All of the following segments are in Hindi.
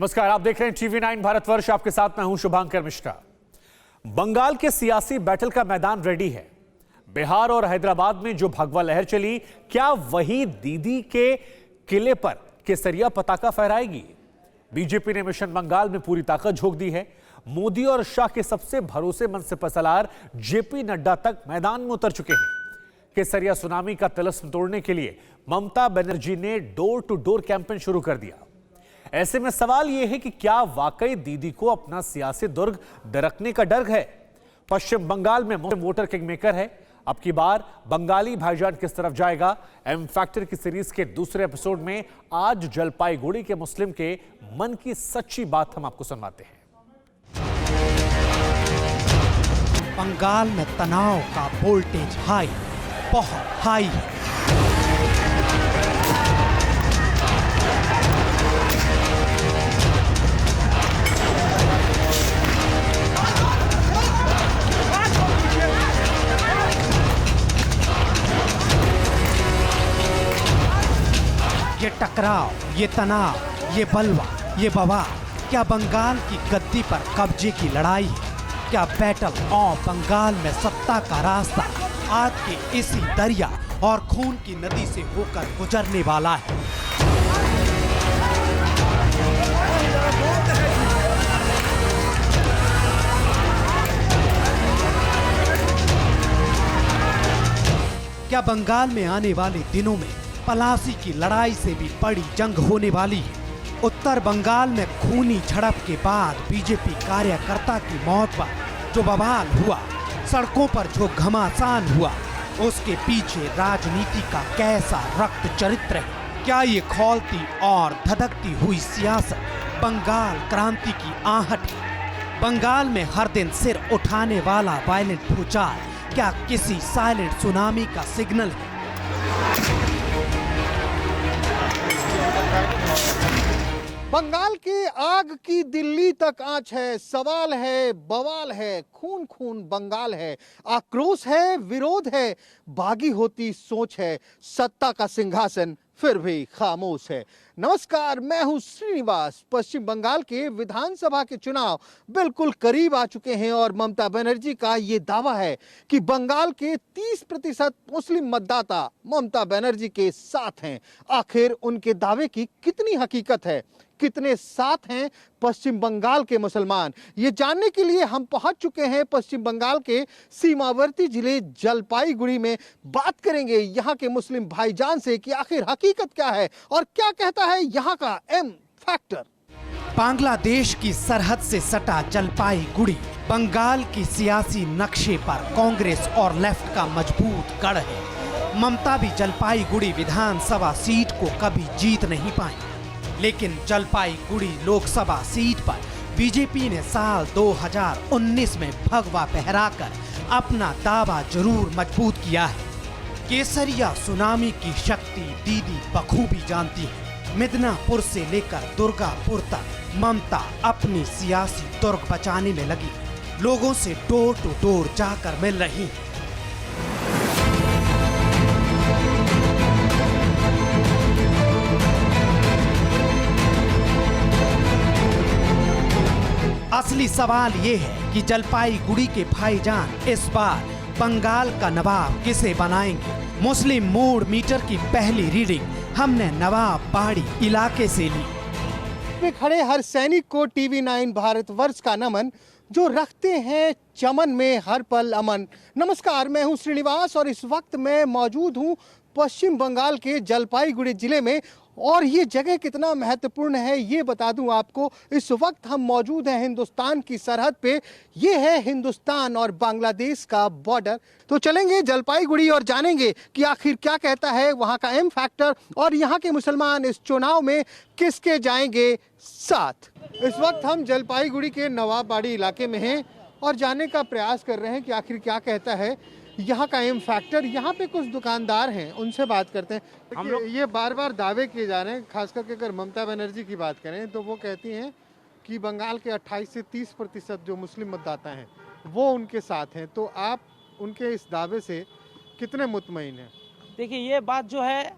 नमस्कार, आप देख रहे हैं TV9 भारतवर्ष। आपके साथ मैं हूं शुभांकर मिश्रा। बंगाल के सियासी बैटल का मैदान रेडी है। बिहार और हैदराबाद में जो भगवा लहर चली, क्या वही दीदी के किले पर केसरिया पताका फहराएगी? बीजेपी ने मिशन बंगाल में पूरी ताकत झोंक दी है। मोदी और शाह के सबसे भरोसेमंद सिपहसालार जेपी नड्डा तक मैदान में उतर चुके हैं। केसरिया सुनामी का तिलिस्म तोड़ने के लिए ममता बनर्जी ने डोर टू डोर कैंपेन शुरू कर दिया। ऐसे में सवाल यह है कि क्या वाकई दीदी को अपना सियासी दुर्ग दरकने का डर है? पश्चिम बंगाल में मुस्लिम वोटर किंग मेकर है। अब की बार बंगाली भाईजान किस तरफ जाएगा? एम फैक्टर की सीरीज के दूसरे एपिसोड में आज जलपाईगुड़ी के मुस्लिम के मन की सच्ची बात हम आपको सुनवाते हैं। बंगाल में तनाव का वोल्टेज हाई, बहुत हाई है। ये टकराव, ये तनाव, ये बलवा, ये बवाल, क्या बंगाल की गद्दी पर कब्जे की लड़ाई है? क्या बैटल ऑफ बंगाल में सत्ता का रास्ता आज के इसी दरिया और खून की नदी से होकर गुजरने वाला है? क्या बंगाल में आने वाले दिनों में पलासी की लड़ाई से भी बड़ी जंग होने वाली है? उत्तर बंगाल में खूनी झड़प के बाद बीजेपी कार्यकर्ता की मौत पर जो बवाल हुआ, सड़कों पर जो घमासान हुआ, उसके पीछे राजनीति का कैसा रक्त चरित्र है? क्या ये खौलती और धधकती हुई सियासत बंगाल क्रांति की आहट है? बंगाल में हर दिन सिर उठाने वाला वायलेंट भूचाल क्या किसी साइलेंट सुनामी का सिग्नल है? बंगाल के आग की दिल्ली तक आंच है। सवाल है, बवाल है, खून खून बंगाल है, आक्रोश है, विरोध है, बागी होती सोच है, सत्ता का सिंहासन फिर भी खामोश है। नमस्कार, मैं हूं श्रीनिवास। पश्चिम बंगाल के विधानसभा के चुनाव बिल्कुल करीब आ चुके हैं और ममता बनर्जी का ये दावा है कि बंगाल के 30% मुस्लिम मतदाता ममता बनर्जी के साथ हैं। आखिर उनके दावे की कितनी हकीकत है? कितने साथ हैं पश्चिम बंगाल के मुसलमान? ये जानने के लिए हम पहुंच चुके हैं पश्चिम बंगाल के सीमावर्ती जिले जलपाईगुड़ी में। बात करेंगे यहाँ के मुस्लिम भाईजान से कि आखिर हकीकत क्या है और क्या कहता है यहाँ का एम फैक्टर। बांग्लादेश की सरहद से सटा जलपाईगुड़ी बंगाल की सियासी नक्शे पर कांग्रेस और लेफ्ट का मजबूत गढ़ है। ममता भी जलपाईगुड़ी विधानसभा सीट को कभी जीत नहीं पाई, लेकिन जलपाईगुड़ी लोकसभा सीट पर बीजेपी ने साल 2019 में भगवा फहराकर अपना दावा जरूर मजबूत किया है। केसरिया सुनामी की शक्ति दीदी बखूबी जानती है। मिदनापुर से लेकर दुर्गापुर तक ममता अपनी सियासी दुर्ग बचाने में लगी, लोगों से डोर टू डोर जाकर मिल रही है। असली सवाल ये है कि जलपाईगुड़ी के भाईजान इस बार बंगाल का नवाब किसे बनाएंगे? मुस्लिम मूड मीटर की पहली रीडिंग हमने नवाब बाड़ी इलाके से ली। पे खड़े हर सैनिक को TV9 भारतवर्ष का नमन, जो रखते हैं चमन में हर पल अमन। नमस्कार, मैं हूं श्रीनिवास और इस वक्त मैं मौजूद हूं पश्चिम बंगाल के जलपाईगुड़ी जिले में। और ये जगह कितना महत्वपूर्ण है ये बता दूं आपको। इस वक्त हम मौजूद हैं हिंदुस्तान की सरहद पे। ये है हिंदुस्तान और बांग्लादेश का बॉर्डर। तो चलेंगे जलपाईगुड़ी और जानेंगे कि आखिर क्या कहता है वहाँ का एम फैक्टर और यहाँ के मुसलमान इस चुनाव में किसके जाएंगे साथ। इस वक्त हम जलपाईगुड़ी के नवाबबाड़ी इलाके में हैं और जानने का प्रयास कर रहे हैं कि आखिर क्या कहता है यहाँ का एम फैक्टर। यहाँ पे कुछ दुकानदार हैं, उनसे बात करते हैं। हम लोग ये बार बार दावे किए जा रहे हैं, खास करके अगर ममता बनर्जी की बात करें तो वो कहती हैं कि बंगाल के 28 से 30% जो मुस्लिम मतदाता हैं वो उनके साथ हैं। तो आप उनके इस दावे से कितने मुतमईन हैं? देखिए, ये बात जो है,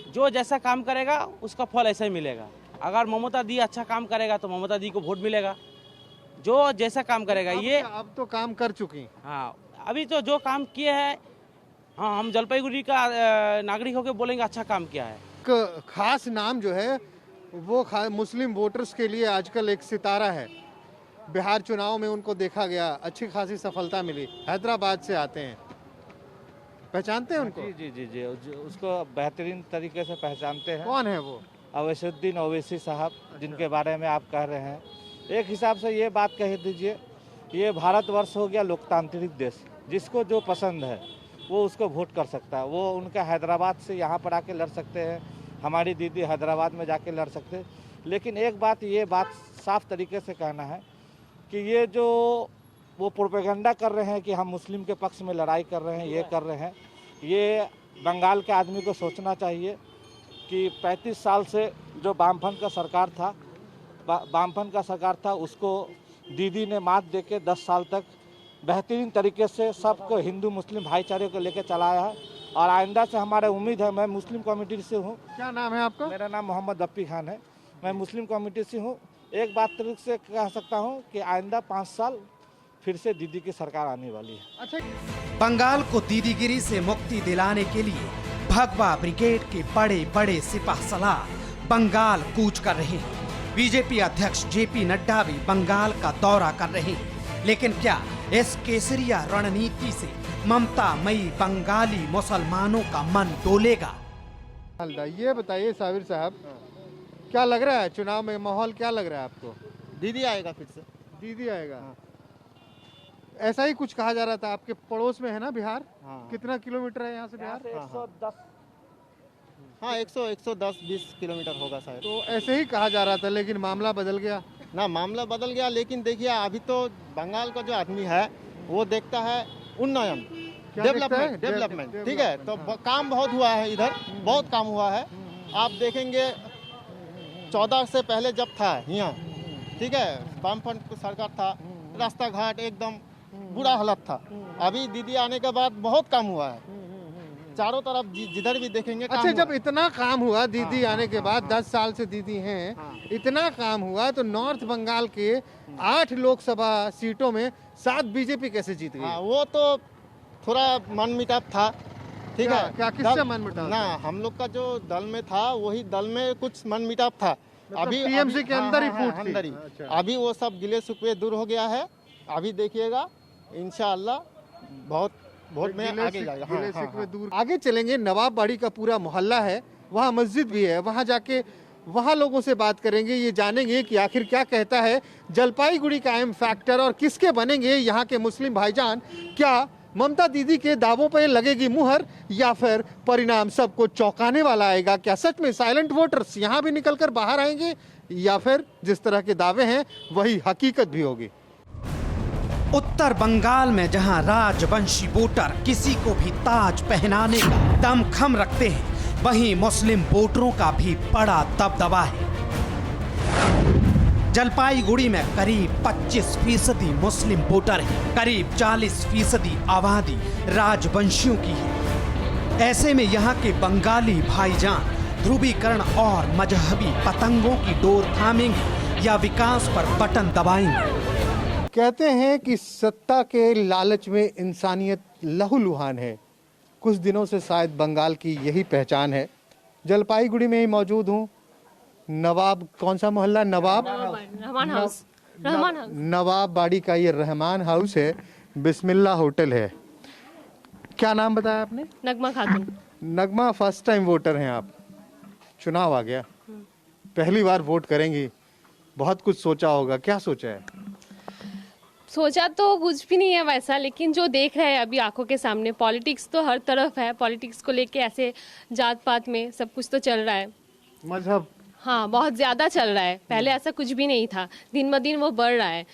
जो जैसा काम करेगा उसका फल ऐसा ही मिलेगा। अगर ममता दी अच्छा काम करेगा तो ममता दी को वोट मिलेगा, जो जैसा काम करेगा ये। अब तो काम कर चुकी। हाँ, अभी तो जो काम किए हैं, हाँ, हम जलपाईगुड़ी का नागरिक होकर बोलेंगे अच्छा काम किया है। एक खास नाम जो है वो मुस्लिम वोटर्स के लिए आजकल एक सितारा है। बिहार चुनाव में उनको देखा गया, अच्छी खासी सफलता मिली। हैदराबाद से आते हैं, पहचानते हैं उनको? जी जी जी जी, उसको बेहतरीन तरीके से पहचानते हैं। कौन है वो? अवैसुद्दीन ओवैसी साहब, जिनके बारे में आप कह रहे हैं। एक हिसाब से ये बात कह दीजिए, ये भारतवर्ष हो गया लोकतांत्रिक देश, जिसको जो पसंद है वो उसको वोट कर सकता है। वो उनका हैदराबाद से यहाँ पर आके लड़ सकते हैं, हमारी दीदी हैदराबाद में जाके लड़ सकते हैं। लेकिन एक बात, ये बात साफ तरीके से कहना है कि ये जो वो प्रोपेगेंडा कर रहे हैं कि हम मुस्लिम के पक्ष में लड़ाई कर रहे हैं, ये कर रहे हैं, ये बंगाल के आदमी को सोचना चाहिए कि 35 साल से जो वामपंथ का सरकार था उसको दीदी ने मात देके 10 साल तक बेहतरीन तरीके से सबको हिंदू मुस्लिम भाईचारे को लेकर चलाया है। और आइंदा से हमारे उम्मीद है, मैं मुस्लिम कम्युनिटी से हूँ। क्या नाम है आपका? मेरा नाम मोहम्मद रफ़ी खान है, मैं मुस्लिम कम्युनिटी से हूँ। एक बात तरीके से कह सकता हूँ कि आइंदा 5 साल फिर से दीदी की सरकार आने वाली है। अच्छा, बंगाल को दीदीगिरी से मुक्ति दिलाने के लिए भगवा ब्रिगेड के बड़े बड़े सिपाह सलार बंगाल कूच कर रहे हैं। बीजेपी अध्यक्ष जेपी नड्डा भी बंगाल का दौरा कर रहे हैं। लेकिन क्या इस केसरिया रणनीति से ममता मई बंगाली मुसलमानों का मन डोलेगा? ये बताइए साबिर साहब, क्या लग रहा है चुनाव में माहौल क्या लग रहा है आपको? दीदी आएगा फिर से। दीदी आएगा? ऐसा ही कुछ कहा जा रहा था। आपके पड़ोस में है ना बिहार? हाँ। कितना किलोमीटर है यहाँ से बिहार? 110-20 किलोमीटर होगा शायद। तो ऐसे ही कहा जा रहा था, लेकिन मामला बदल गया। ना, मामला बदल गया, लेकिन देखिए अभी तो बंगाल का जो आदमी है वो देखता है उन्नयन, डेवलपमेंट। ठीक है, तो काम बहुत हुआ है इधर, बहुत काम हुआ है। आप देखेंगे 14 से पहले जब था यहाँ, ठीक है, वामपंथ की सरकार था, रास्ता घाट एकदम बुरा हालत था। अभी दीदी आने के बाद बहुत काम हुआ है, चारों तरफ जिधर भी देखेंगे काम अच्छा, हुआ। जब इतना काम हुआ दीदी आने के बाद, 10 साल से दीदी हैं, इतना काम हुआ तो नॉर्थ बंगाल के 8 लोकसभा सीटों में 7 बीजेपी कैसे जीत गई? हाँ, वो तो थोड़ा मन मिटाप था। ठीक है, क्या किससे मन मुटाव? ना, हम लोग का जो दल में था वही दल में कुछ मन मिटाप था। मतलब टीएमसी के अंदर ही फूट थी। अंदर ही। अच्छा। अभी वो सब गिले शिकवे दूर हो गया है। अभी देखिएगा इंशाअल्लाह बहुत वोट में आगे जाएगा। गिले शिकवे दूर। आगे चलेंगे, नवाबबाड़ी का पूरा मोहल्ला है, वहाँ मस्जिद भी है, वहाँ जाके वहाँ लोगों से बात करेंगे, ये जानेंगे कि आखिर क्या कहता है जलपाईगुड़ी का एम फैक्टर और किसके बनेंगे यहाँ के मुस्लिम भाईजान। क्या ममता दीदी के दावों पर लगेगी मुहर या फिर परिणाम सबको चौंकाने वाला आएगा? क्या सच में साइलेंट वोटर्स यहाँ भी निकलकर बाहर आएंगे या फिर जिस तरह के दावे हैं वही हकीकत भी होगी? उत्तर बंगाल में जहां राजवंशी वोटर किसी को भी ताज पहनाने का दमखम रखते हैं, वहीं मुस्लिम वोटरों का भी बड़ा दबदबा है। जलपाईगुड़ी में करीब 25% मुस्लिम वोटर हैं, करीब 40% आबादी राजवंशियों की है। ऐसे में यहाँ के बंगाली भाईजान ध्रुवीकरण और मजहबी पतंगों की डोर थामेंगे या विकास पर बटन दबाएंगे? कहते हैं कि सत्ता के लालच में इंसानियत लहूलुहान है। कुछ दिनों से शायद बंगाल की यही पहचान है। जलपाईगुड़ी में ही मौजूद हूँ। नवाब, कौन सा मोहल्ला? रहमान हाउस। नवाबबाड़ी का ये रहमान हाउस है, बिस्मिल्ला होटल है। क्या नाम बताया आपने? नगमा खातून। नगमा, फर्स्ट टाइम वोटर हैं आप। चुनाव आ गया, पहली बार वोट करेंगी, बहुत कुछ सोचा होगा, क्या सोचा है? सोचा तो कुछ भी नहीं है वैसा, लेकिन जो देख रहे हैं अभी आंखों के सामने, पॉलिटिक्स तो हर तरफ है। पॉलिटिक्स को लेके ऐसे जात पात में सब कुछ तो चल रहा है। मजहब, हाँ, बहुत ज्यादा चल रहा है। पहले ऐसा कुछ भी नहीं था, दिन ब दिन वो बढ़ रहा है।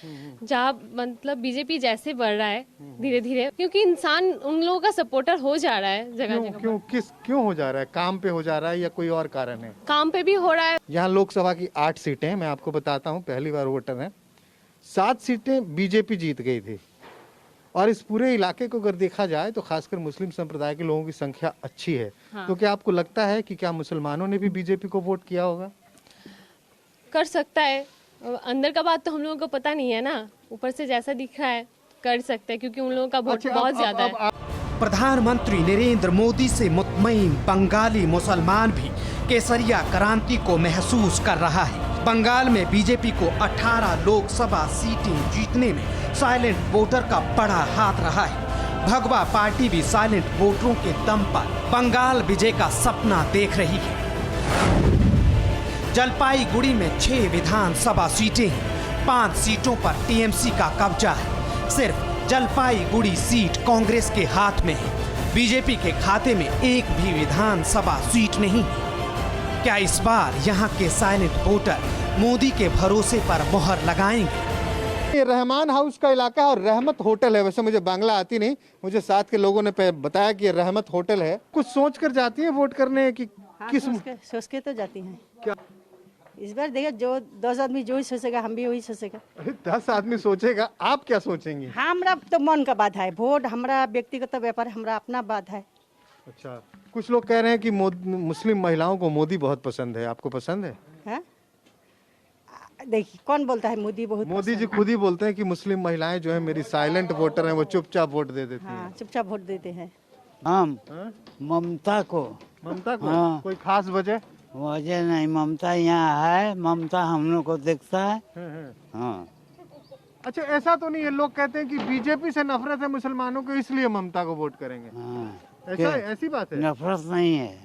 जहाँ मतलब बीजेपी जैसे बढ़ रहा है धीरे धीरे, क्योंकि इंसान उन लोगों का सपोर्टर हो जा रहा है जगह जगह। क्यों हो जा रहा है? काम पे हो जा रहा है या कोई और कारण है? काम पे भी हो रहा है। यहाँ लोकसभा की 8 सीटें हैं, मैं आपको बताता हूँ, पहली बार वोटर हैं। 7 सीटें बीजेपी जीत गई थी। और इस पूरे इलाके को अगर देखा जाए तो खासकर मुस्लिम संप्रदाय के लोगों की संख्या अच्छी है। हाँ। तो क्या आपको लगता है कि क्या मुसलमानों ने भी बीजेपी को वोट किया होगा? कर सकता है। अंदर का बात तो हम लोगों को पता नहीं है ना, ऊपर से जैसा दिख रहा है कर सकते हैं, क्योंकि उन लोगों का वोट बहुत ज्यादा है। प्रधानमंत्री नरेंद्र मोदी से मुतमईन बंगाली मुसलमान भी केसरिया क्रांति को महसूस कर रहा है। बंगाल में बीजेपी को 18 लोकसभा सीटें जीतने में साइलेंट वोटर का बड़ा हाथ रहा है। भगवा पार्टी भी साइलेंट वोटरों के दम पर बंगाल विजय का सपना देख रही है। जलपाईगुड़ी में 6 विधानसभा सीटें हैं, 5 सीटों पर टीएमसी का कब्जा है। सिर्फ जलपाईगुड़ी सीट कांग्रेस के हाथ में है। बीजेपी के खाते में एक भी विधानसभा सीट नहीं है। क्या इस बार यहाँ के साइलेंट वोटर मोदी के भरोसे पर मोहर लगाएंगे? ये रहमान हाउस का इलाका है और रहमत होटल है। वैसे मुझे बांग्ला आती नहीं, मुझे साथ के लोगों ने बताया कि ये रहमत होटल है। कुछ सोच कर जाती है वोट करने की? किस सोच के तो जाती हैं। क्या इस बार देखिए, जो 10 आदमी जो ही सोचेगा हम भी वही सोचेगा। 10 आदमी सोचेगा, आप क्या सोचेंगे? हमरा तो मन का बात है, वोट हमारा व्यक्तिगत व्यापार, हमारा अपना बात है। अच्छा, कुछ लोग कह रहे हैं कि मुस्लिम महिलाओं को मोदी बहुत पसंद है, आपको पसंद है? हाँ? देखिए कौन बोलता है मोदी बहुत मोदी जी खुद ही बोलते हैं कि मुस्लिम महिलाएं जो है मेरी साइलेंट वोटर हैं, वो चुपचाप वोट दे देती हैं। हाँ, चुपचाप वोट देते हैं। हम ममता को। ममता को? हाँ। कोई खास वजह? वजह नहीं, ममता यहाँ है, ममता हम लोग को देखता है। हाँ। अच्छा, ऐसा तो नहीं है, लोग कहते हैं कि बीजेपी से नफरत है मुसलमानों को इसलिए ममता को वोट करेंगे। हाँ। ऐसा ऐसी बात है? नफरत नहीं है,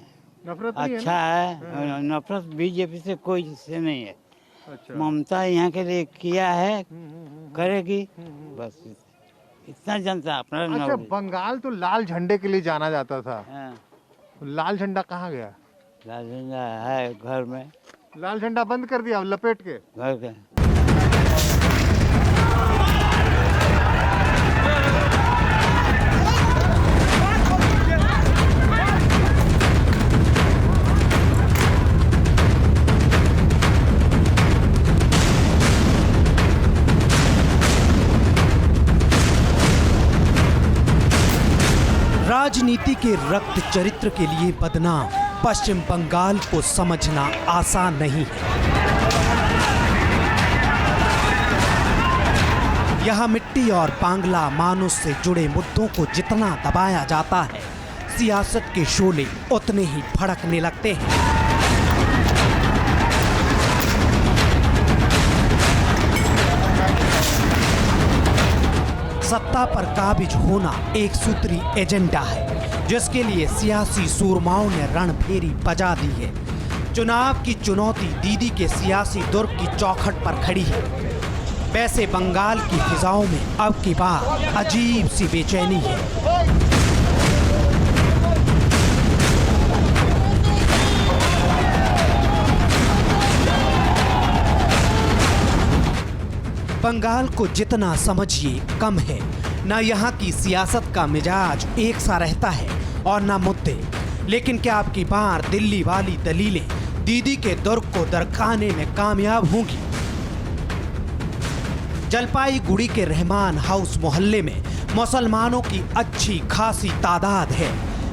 नफरत नहीं अच्छा है, नफरत बीजेपी से कोई से नहीं है। अच्छा। ममता यहाँ के लिए किया है, करेगी, बस इतना जनता अपना। अच्छा, बंगाल तो लाल झंडे के लिए जाना जाता था। हाँ। लाल झंडा कहाँ गया? लाल झंडा है घर में। लाल झंडा बंद कर दिया लपेट के? घर के। राजनीति के रक्त चरित्र के लिए बदनाम पश्चिम बंगाल को समझना आसान नहीं है। यहाँ मिट्टी और बांग्ला मानुष से जुड़े मुद्दों को जितना दबाया जाता है, सियासत के शोले उतने ही भड़कने लगते हैं। सत्ता पर काबिज होना एक सूत्री एजेंडा है, जिसके लिए सियासी सूरमाओं ने रणभेरी बजा दी है। चुनाव की चुनौती दीदी के सियासी दुर्ग की चौखट पर खड़ी है। वैसे बंगाल की फिजाओं में अब की बार अजीब सी बेचैनी है। बंगाल को जितना समझिए कम है। न यहाँ की सियासत का मिजाज एक सा रहता है और न मुद्दे। लेकिन क्या अब की बार दिल्ली वाली दलीलें दीदी के दुर्ग को दरकाने में कामयाब होंगी? जलपाईगुड़ी के रहमान हाउस मोहल्ले में मुसलमानों की अच्छी खासी तादाद है।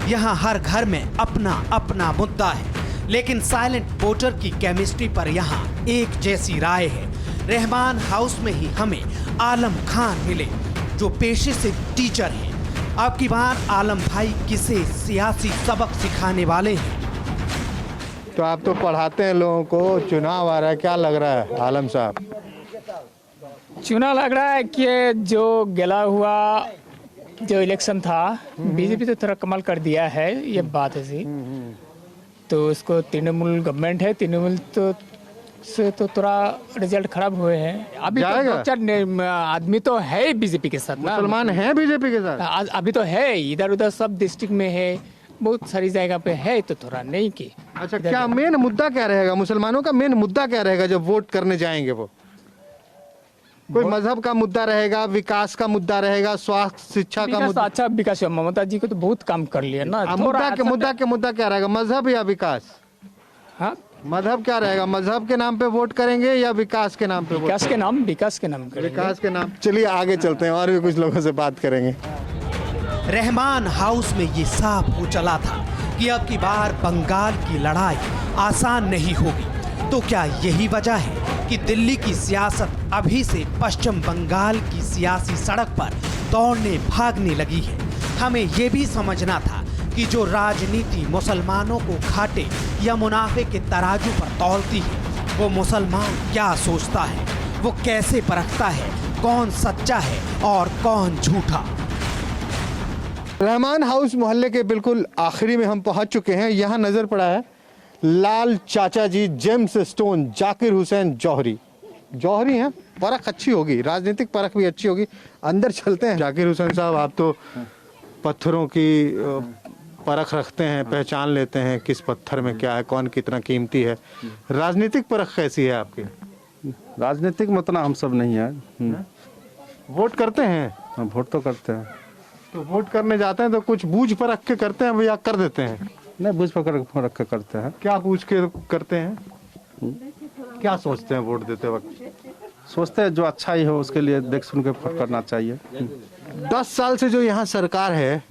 यहाँ हर घर में अपना अपना मुद्दा है, लेकिन साइलेंट वोटर की केमिस्ट्री पर यहाँ एक जैसी राय है। रहमान हाउस में ही हमें आलम खान मिले, जो पेशे से टीचर हैं। अब की बार आलम भाई किसे सियासी सबक सिखाने वाले हैं? तो आप तो पढ़ाते हैं लोगों को, चुनाव आ रहा है, क्या लग रहा है आलम साहब? चुनाव लग रहा है कि जो गला हुआ जो इलेक्शन था, बीजेपी तो थोड़ा कमाल कर दिया है, ये बात है जी। तो उसको तृणमूल गवर्नमेंट है, तृणमूल तो से तो थोड़ा रिजल्ट खराब हुए हैं। अभी तो 2-4 आदमी तो है बीजेपी के साथ, मुसलमान हैं बीजेपी के साथ। अभी तो है, इधर उधर सब डिस्ट्रिक्ट में है, बहुत सारी जगह पे है, तो थोड़ा नहीं की। अच्छा, क्या मेन मुद्दा क्या रहेगा मुसलमानों का? मेन मुद्दा क्या रहेगा जब वोट करने जाएंगे? वो कोई मजहब का मुद्दा रहेगा, विकास का मुद्दा रहेगा, स्वास्थ्य शिक्षा का मुद्दा? अच्छा, विकास ममता जी को तो बहुत काम कर लिया ना। मुद्दा क्या रहेगा, मजहब या विकास? हाँ, मजहब क्या रहेगा? मजहब के नाम पे वोट करेंगे या विकास के नाम पे? विकास के नाम विकास के नाम। चलिए आगे चलते हैं और भी कुछ लोगों से बात करेंगे। रहमान हाउस में ये साफ हो चला था कि अब की बार बंगाल की लड़ाई आसान नहीं होगी। तो क्या यही वजह है कि दिल्ली की सियासत अभी से पश्चिम बंगाल की सियासी सड़क पर दौड़ने भागने लगी है। हमें ये भी समझना था कि जो राजनीति मुसलमानों को घाटे या मुनाफे के तराजू पर तौलती है, वो मुसलमान क्या सोचता है, वो कैसे परखता है कौन सच्चा है और कौन झूठा। रहमान हाउस मोहल्ले के बिल्कुल आखिरी में हम पहुंच चुके हैं। यहाँ नजर पड़ा है लाल चाचा जी, जेम्स स्टोन, जाकिर हुसैन जौहरी। जौहरी हैं, परख अच्छी होगी, राजनीतिक परख भी अच्छी होगी। अंदर चलते हैं। जाकिर हुसैन साहब, आप तो पत्थरों की परख रखते हैं, पहचान लेते हैं किस पत्थर में क्या है, कौन कितना कीमती है। राजनीतिक परख कैसी है आपकी? राजनीतिक में उतना हम सब नहीं है। वोट करते हैं? वोट तो करते हैं। तो वोट करने जाते हैं तो कुछ बूझ परख के करते हैं या कर देते हैं? नहीं, बूझ पकड़ रख के करते हैं। क्या पूछ के करते हैं? क्या सोचते हैं वोट देते वक्त? सोचते हैं जो अच्छा ही हो उसके लिए देख सुन के वोट करना चाहिए। 10 साल से जो यहाँ सरकार है,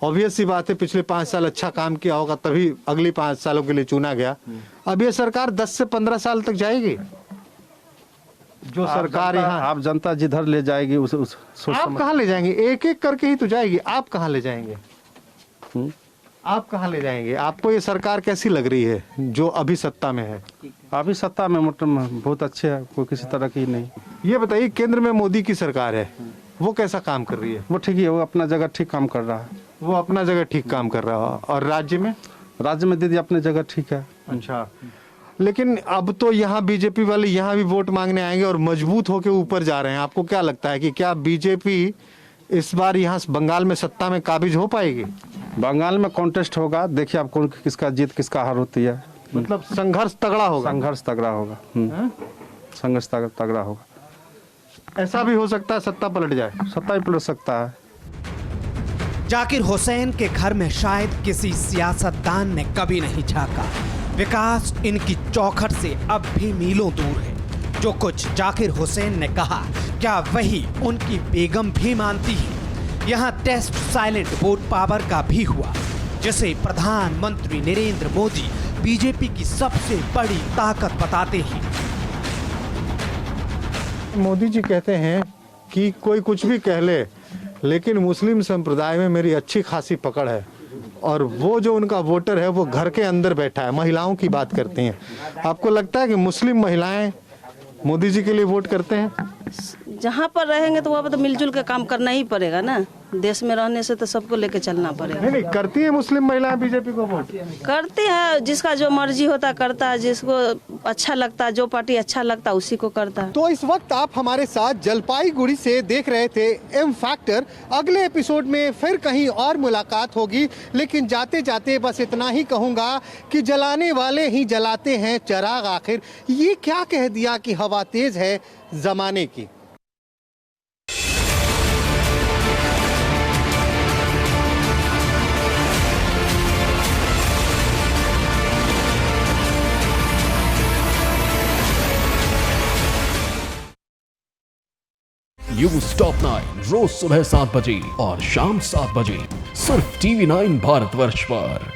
ऑब्वियस सी बात है पिछले 5 साल अच्छा काम किया होगा तभी अगली 5 सालों के लिए चुना गया। अब ये सरकार 10 से 15 साल तक जाएगी। जो सरकार यहाँ, आप जनता जिधर ले जाएगी उस आप कहाँ ले जाएंगे? एक एक करके ही तो जाएगी। आप कहाँ ले जाएंगे? आप कहाँ ले जाएंगे? आपको ये सरकार कैसी लग रही है जो अभी सत्ता में है? अभी सत्ता में बहुत अच्छे है, कोई किसी तरह की नहीं। ये बताइए, केंद्र में मोदी की सरकार है, वो कैसा काम कर रही है? वो ठीक है, वो अपना जगह ठीक काम कर रहा है। वो अपना जगह ठीक काम कर रहा है। और राज्य में दीदी अपनी जगह ठीक है। अच्छा, लेकिन अब तो यहाँ बीजेपी वाले यहाँ भी वोट मांगने आएंगे और मजबूत होकर ऊपर जा रहे हैं। आपको क्या लगता है कि क्या बीजेपी इस बार यहाँ बंगाल में सत्ता में काबिज हो पाएगी? बंगाल में कॉन्टेस्ट होगा, देखिए आप कौन किसका जीत किसका हार होती है। मतलब संघर्ष तगड़ा होगा। संघर्ष तगड़ा होगा। संघर्ष तगड़ा होगा। ऐसा भी हो सकता है सत्ता पलट जाए। सत्ता ही पलट सकता है। जाकिर हुसैन के घर में शायद किसी सियासतदान ने कभी नहीं झांका। विकास इनकी चौखट से अब भी मीलों दूर है। जो कुछ जाकिर हुसैन ने कहा, क्या वही उनकी बेगम भी मानती है? यहाँ टेस्ट साइलेंट वोट पावर का भी हुआ, जिसे प्रधानमंत्री नरेंद्र मोदी बीजेपी की सबसे बड़ी ताकत बताते हैं। मोदी जी कहते हैं कि कोई कुछ भी कह ले, लेकिन मुस्लिम संप्रदाय में मेरी अच्छी खासी पकड़ है। और वो जो उनका वोटर है वो घर के अंदर बैठा है। महिलाओं की बात करते हैं। आपको लगता है कि मुस्लिम महिलाएं मोदी जी के लिए वोट करते हैं? जहाँ पर रहेंगे तो वहाँ पर तो मिलजुल के काम करना ही पड़ेगा ना। देश में रहने से तो सबको लेके चलना पड़ेगा। नहीं, करती है मुस्लिम महिलाएं बीजेपी को वोट? करते हैं, जिसका जो मर्जी होता करता है, जिसको अच्छा लगता, जो पार्टी अच्छा लगता उसी को करता है। तो इस वक्त आप हमारे साथ जलपाईगुड़ी से देख रहे थे एम फैक्टर। अगले एपिसोड में फिर कहीं और मुलाकात होगी, लेकिन जाते जाते बस इतना ही कहूंगा कि जलाने वाले ही जलाते हैं चिराग। आखिर ये क्या कह दिया कि हवा तेज है जमाने की। न्यूज़ टॉप 9 रोज सुबह 7 बजे और शाम 7 बजे सिर्फ TV9 भारतवर्ष पर।